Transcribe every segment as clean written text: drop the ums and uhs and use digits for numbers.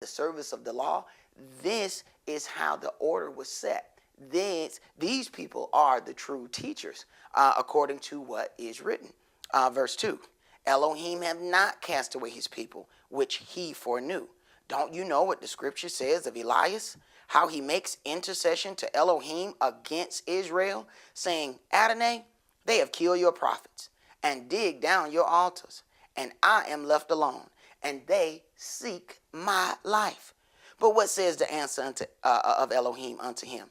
the service of the law, this is how the order was set. These people are the true teachers, according to what is written. Verse 2, Elohim have not cast away his people, which he foreknew. Don't you know what the scripture says of Elias? How he makes intercession to Elohim against Israel, saying, Adonai, they have killed your prophets and dig down your altars, and I am left alone, and they seek my life. But what says the answer of Elohim unto him?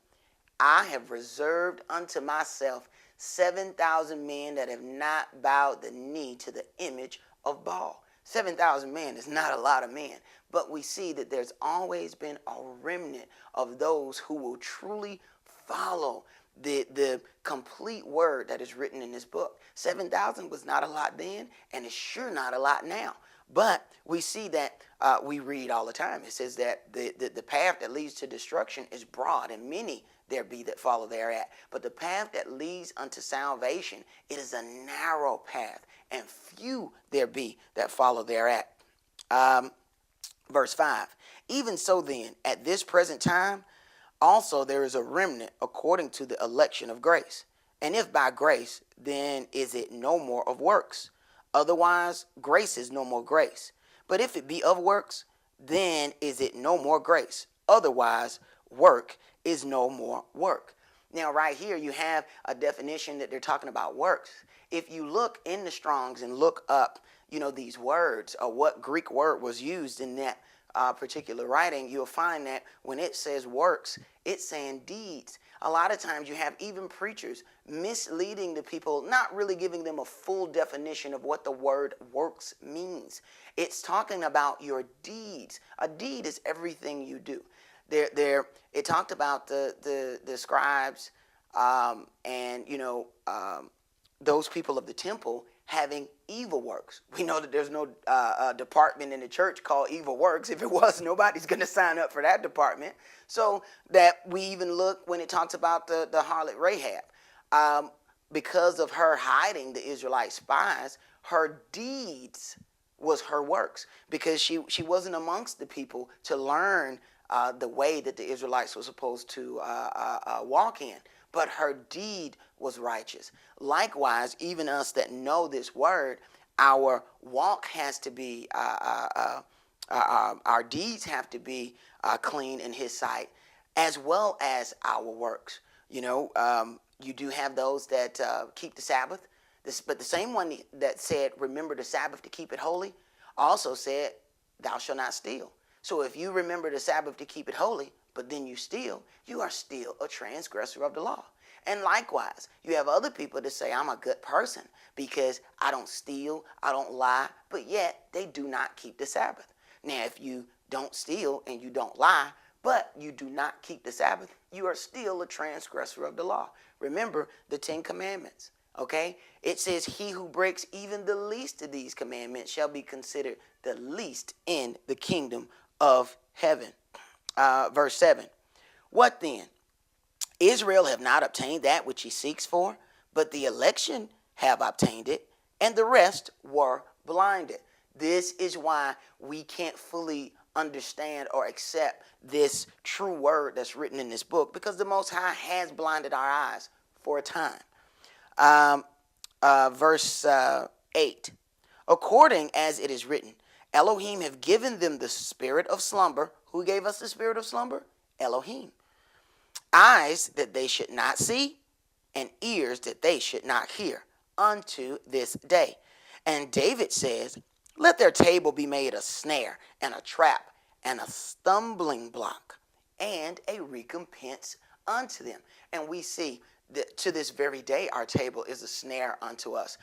I have reserved unto myself 7,000 men that have not bowed the knee to the image of Baal. 7,000 men is not a lot of men, but we see that there's always been a remnant of those who will truly follow the complete word that is written in this book. 7,000 was not a lot then, and it's sure not a lot now. But we see that we read all the time. It says that the path that leads to destruction is broad, and many there be that follow thereat. But the path that leads unto salvation, it is a narrow path, and few there be that follow thereat. Verse 5, even so then, at this present time, also there is a remnant according to the election of grace. And if by grace, then is it no more of works? Otherwise, grace is no more grace. But if it be of works, then is it no more grace. Otherwise, work is no more work. Now, right here, you have a definition that they're talking about works. If you look in the Strongs and look up, these words, or what Greek word was used in that particular writing, you'll find that when it says works, it's saying deeds. A lot of times you have even preachers misleading the people, not really giving them a full definition of what the word works means. It's talking about your deeds. A deed is everything you do. It talked about the scribes and those people of the temple having evil works. We know that there's no department in the church called evil works. If it was, nobody's going to sign up for that department. So that we even look when it talks about the harlot Rahab. Because of her hiding the Israelite spies, her deeds was her works, because she wasn't amongst the people to learn the way that the Israelites were supposed to walk in. But her deed was righteous. Likewise, even us that know this word, our walk has to be, our deeds have to be clean in his sight, as well as our works. You do have those that keep the Sabbath, but the same one that said, remember the Sabbath to keep it holy, also said, thou shalt not steal. So if you remember the Sabbath to keep it holy, but then you steal, you are still a transgressor of the law. And likewise, you have other people that say, I'm a good person because I don't steal, I don't lie, but yet they do not keep the Sabbath. Now, if you don't steal and you don't lie, but you do not keep the Sabbath, you are still a transgressor of the law. Remember the 10 commandments, okay? It says, he who breaks even the least of these commandments shall be considered the least in the kingdom of heaven. Verse 7, what then? Israel have not obtained that which he seeks for, but the election have obtained it, and the rest were blinded. This is why we can't fully understand or accept this true word that's written in this book, because the Most High has blinded our eyes for a time. Verse 8, according as it is written, Elohim have given them the spirit of slumber. Who gave us the spirit of slumber? Elohim. Eyes that they should not see, and ears that they should not hear, unto this day. And David says, let their table be made a snare and a trap and a stumbling block and a recompense unto them. And we see that to this very day, our table is a snare unto us.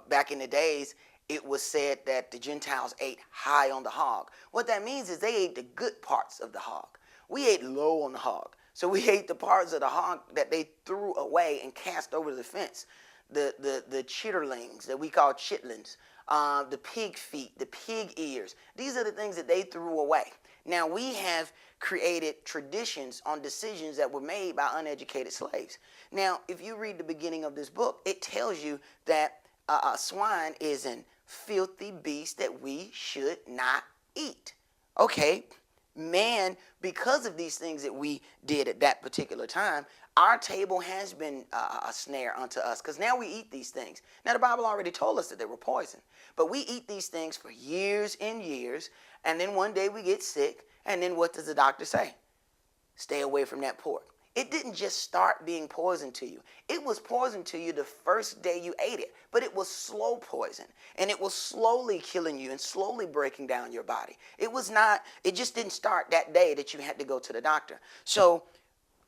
Back in the days, it was said that the Gentiles ate high on the hog. What that means is they ate the good parts of the hog. We ate low on the hog. So we ate the parts of the hog that they threw away and cast over the fence. The chitterlings that we call chitlins, the pig feet, the pig ears. These are the things that they threw away. Now we have created traditions on decisions that were made by uneducated slaves. Now, if you read the beginning of this book, it tells you that swine is an filthy beast that we should not eat. Okay, Man, because of these things that we did at that particular time, our table has been a snare unto us, because now we eat these things. Now, the Bible already told us that they were poison, but we eat these things for years and years, and then one day we get sick, and then what does the doctor say? Stay away from that pork. It didn't just start being poison to you. It was poison to you the first day you ate it, but it was slow poison, and it was slowly killing you and slowly breaking down your body. It just didn't start that day that you had to go to the doctor. So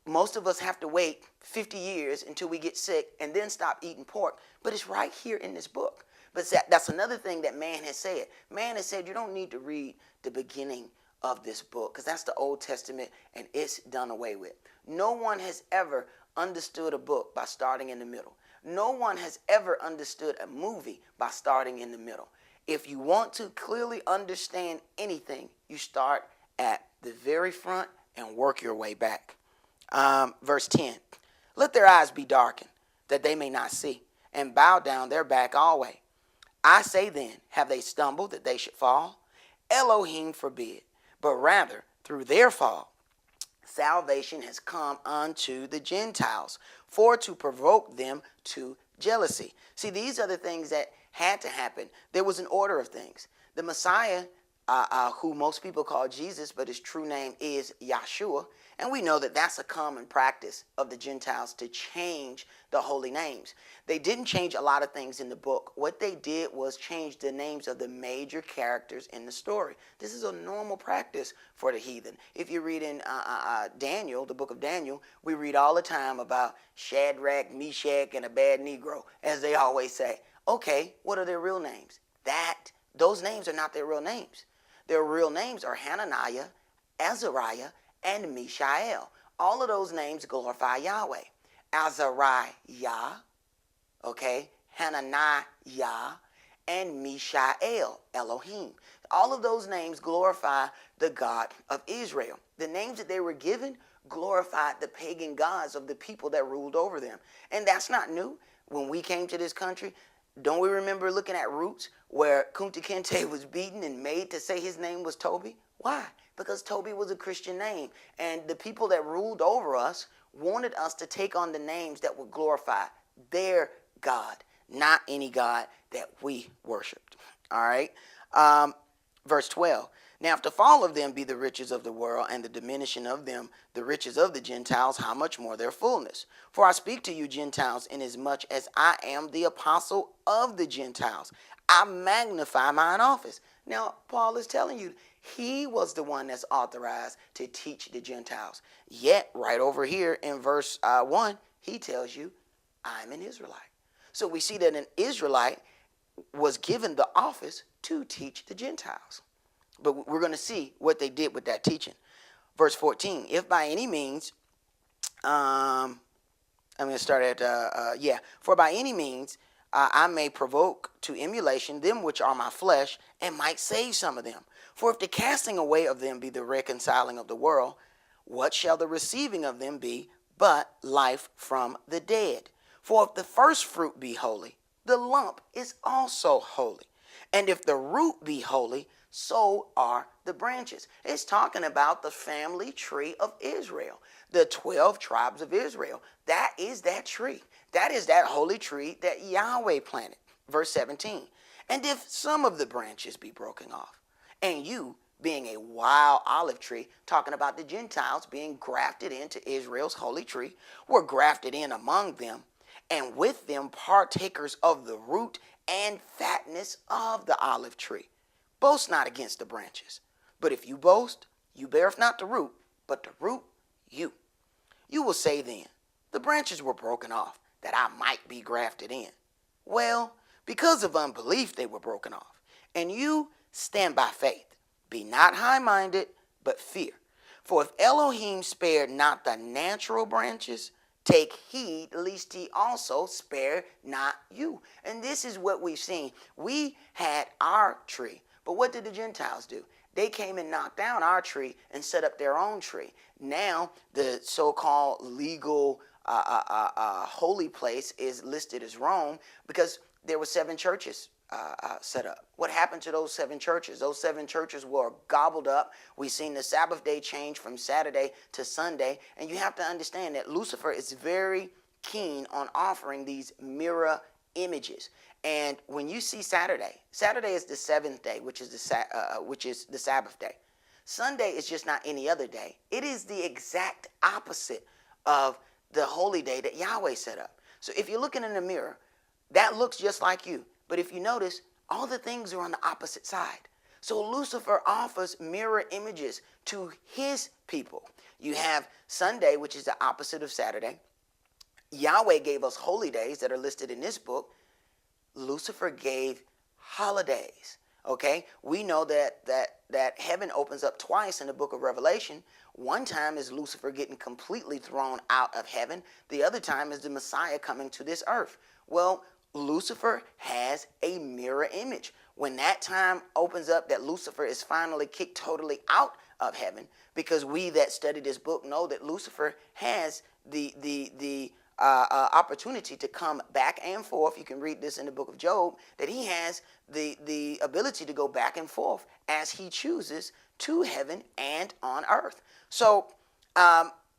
most of us have to wait 50 years until we get sick and then stop eating pork, but it's right here in this book. But that's another thing that man has said. Man has said you don't need to read the beginning of this book, because that's the Old Testament and it's done away with. No one has ever understood a book by starting in the middle. No one has ever understood a movie by starting in the middle. If you want to clearly understand anything, you start at the very front and work your way back. Verse 10, let their eyes be darkened, that they may not see, and bow down their back always. I say then, have they stumbled that they should fall? Elohim forbid. But rather, through their fall, salvation has come unto the Gentiles, for to provoke them to jealousy. See, these are the things that had to happen. There was an order of things. The Messiah, who most people call Jesus, but his true name is Yahshua, and we know that that's a common practice of the Gentiles to change the holy names. They didn't change a lot of things in the book. What they did was change the names of the major characters in the story. This is a normal practice for the heathen. If you read in Daniel, the book of Daniel, we read all the time about Shadrach, Meshach, and a bad Negro, as they always say. Okay, what are their real names? Those names are not their real names. Their real names are Hananiah, Azariah, and Mishael. All of those names glorify Yahweh. Azariah, okay, Hananiah, and Mishael, Elohim. All of those names glorify the God of Israel. The names that they were given glorified the pagan gods of the people that ruled over them. And that's not new. When we came to this country, don't we remember looking at Roots where Kunta Kinte was beaten and made to say his name was Toby? Why? Because Toby was a Christian name. And the people that ruled over us wanted us to take on the names that would glorify their God, not any God that we worshiped. All right? Verse 12. Now, if the fall of them be the riches of the world, and the diminishing of them the riches of the Gentiles, how much more their fullness? For I speak to you, Gentiles, inasmuch as I am the apostle of the Gentiles. I magnify mine office. Now, Paul is telling you, he was the one that's authorized to teach the Gentiles. Yet, right over here in verse 1, he tells you, I'm an Israelite. So we see that an Israelite was given the office to teach the Gentiles. But we're going to see what they did with that teaching. Verse 14, if by any means, I'm going to start at, for by any means I may provoke to emulation them which are my flesh, and might save some of them. For if the casting away of them be the reconciling of the world, what shall the receiving of them be but life from the dead? For if the first fruit be holy, the lump is also holy. And if the root be holy, so are the branches. It's talking about the family tree of Israel, the 12 tribes of Israel. That is that tree. That is that holy tree that Yahweh planted. Verse 17. And if some of the branches be broken off, and you, being a wild olive tree, talking about the Gentiles being grafted into Israel's holy tree, were grafted in among them, and with them partakers of the root and fatness of the olive tree. Boast not against the branches. But if you boast, you beareth not the root, but the root you. You will say then, the branches were broken off, that I might be grafted in. Well, because of unbelief they were broken off. And you stand by faith. Be not high-minded, but fear. For if Elohim spared not the natural branches, take heed lest he also spare not you. And this is what we've seen. We had our tree. But what did the Gentiles do? They came and knocked down our tree and set up their own tree. Now, the so-called legal holy place is listed as Rome because there were 7 churches set up. What happened to those 7 churches? Those 7 churches were gobbled up. We've seen the Sabbath day change from Saturday to Sunday. And you have to understand that Lucifer is very keen on offering these mirror images. And when you see Saturday is the 7th day, which is the Sabbath day. Sunday is just not any other day. It is the exact opposite of the holy day that Yahweh set up. So if you're looking in the mirror, that looks just like you. But if you notice, all the things are on the opposite side. So Lucifer offers mirror images to his people. You have Sunday, which is the opposite of Saturday. Yahweh gave us holy days that are listed in this book. Lucifer gave holidays. Okay, we know that heaven opens up twice in the book of Revelation. One time is Lucifer getting completely thrown out of heaven. The other time is the Messiah coming to this earth. Well, Lucifer has a mirror image. When that time opens up that Lucifer is finally kicked totally out of heaven, because we that study this book know that Lucifer has the opportunity to come back and forth. You can read this in the book of Job, that he has the ability to go back and forth as he chooses to heaven and on earth. So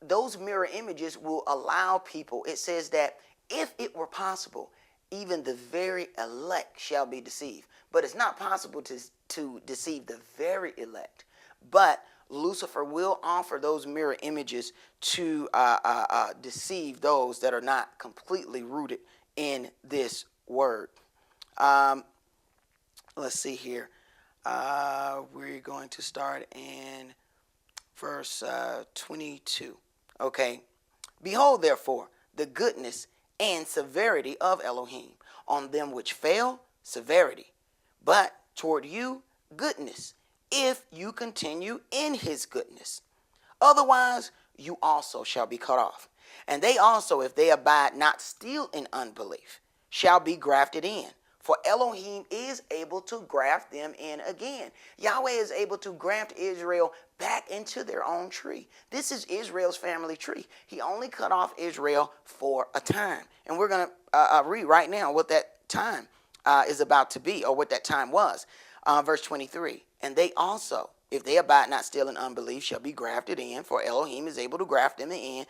those mirror images will allow people, it says that if it were possible, even the very elect shall be deceived. But it's not possible to deceive the very elect. But Lucifer will offer those mirror images to deceive those that are not completely rooted in this word. Let's see here. We're going to start in verse 22. Okay. Behold, therefore, the goodness and severity of Elohim. On them which fail, severity. But toward you, goodness, if you continue in his goodness. Otherwise, you also shall be cut off. And they also, if they abide not still in unbelief, shall be grafted in. For Elohim is able to graft them in again. Yahweh is able to graft Israel back into their own tree. This is Israel's family tree. He only cut off Israel for a time. And we're going to read right now what that time is about to be, or what that time was. Verse 23. And they also, if they abide not still in unbelief, shall be grafted in. For Elohim is able to graft them in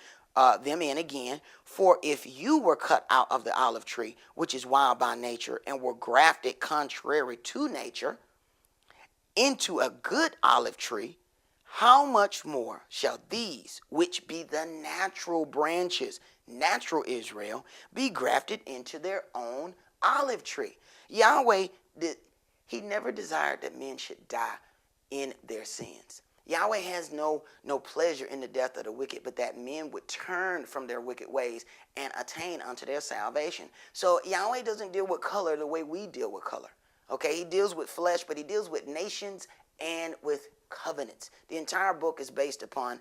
again. For if you were cut out of the olive tree, which is wild by nature, and were grafted contrary to nature into a good olive tree, how much more shall these, which be the natural branches, natural Israel, be grafted into their own olive tree? Yahweh, he never desired that men should die in their sins. Yahweh has no pleasure in the death of the wicked, but that men would turn from their wicked ways and attain unto their salvation. So Yahweh doesn't deal with color the way we deal with color. Okay, he deals with flesh, but he deals with nations and with covenants. The entire book is based upon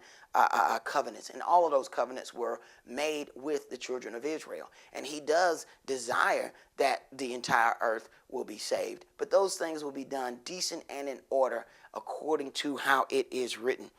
covenants, and all of those covenants were made with the children of Israel. And he does desire that the entire earth will be saved, but those things will be done decent and in order according to how it is written.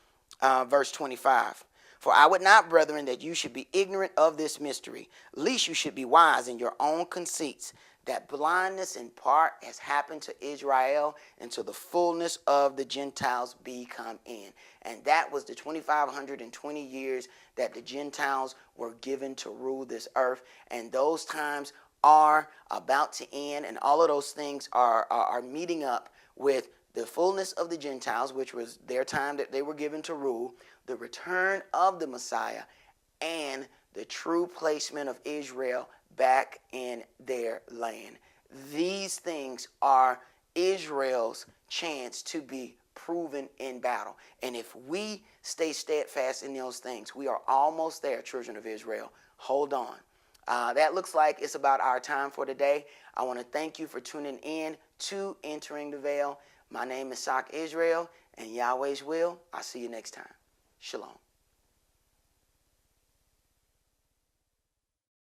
Verse 25. For I would not, brethren, that you should be ignorant of this mystery, lest you should be wise in your own conceits, that blindness in part has happened to Israel until the fullness of the Gentiles be come in. And that was the 2,520 years that the Gentiles were given to rule this earth. And those times are about to end, and all of those things are meeting up with the fullness of the Gentiles, which was their time that they were given to rule, the return of the Messiah, and the true placement of Israel back in their land. These things are Israel's chance to be proven in battle. And if we stay steadfast in those things, we are almost there, children of Israel. Hold on. That looks like it's about our time for today. I want to thank you for tuning in to Entering the Veil. My name is Sak Israel, and Yahweh's will. I'll see you next time. Shalom.